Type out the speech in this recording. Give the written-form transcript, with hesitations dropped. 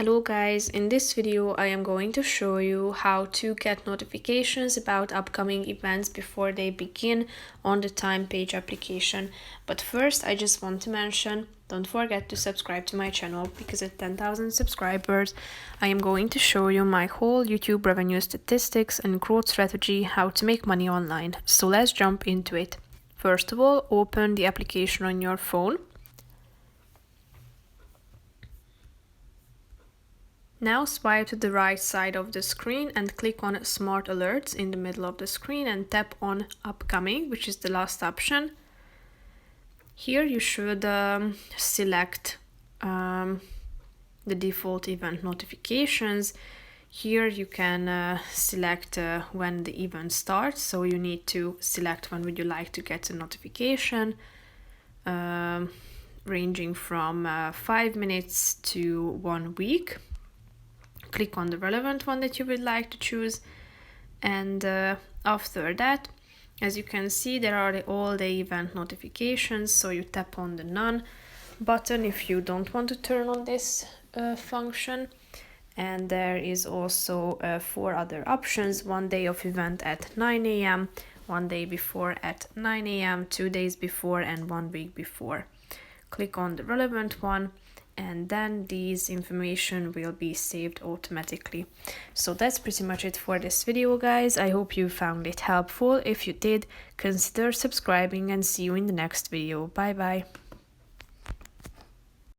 Hello guys, in this video I am going to show you how to get notifications about upcoming events before they begin on the Timepage application. But first I just want to mention, don't forget to subscribe to my channel because at 10,000 subscribers I am going to show you my whole YouTube revenue statistics and growth strategy, how to make money online. So let's jump into it. First of all, open the application on your phone. Now swipe to the right side of the screen and click on Smart Alerts in the middle of the screen and tap on Upcoming, which is the last option. Here you should select the default event notifications. Here you can select when the event starts, so you need to select when would you like to get a notification, ranging from 5 minutes to 1 week. Click on the relevant one that you would like to choose, and after that, as you can see, there are all the event notifications, so you tap on the None button if you don't want to turn on this function. And there is also 4 other options: 1 day of event at 9 a.m., 1 day before at 9 a.m., 2 days before, and 1 week before. Click on the relevant one, and then these information will be saved automatically. So that's pretty much it for this video, guys. I hope you found it helpful. If you did, consider subscribing and see you in the next video. Bye bye.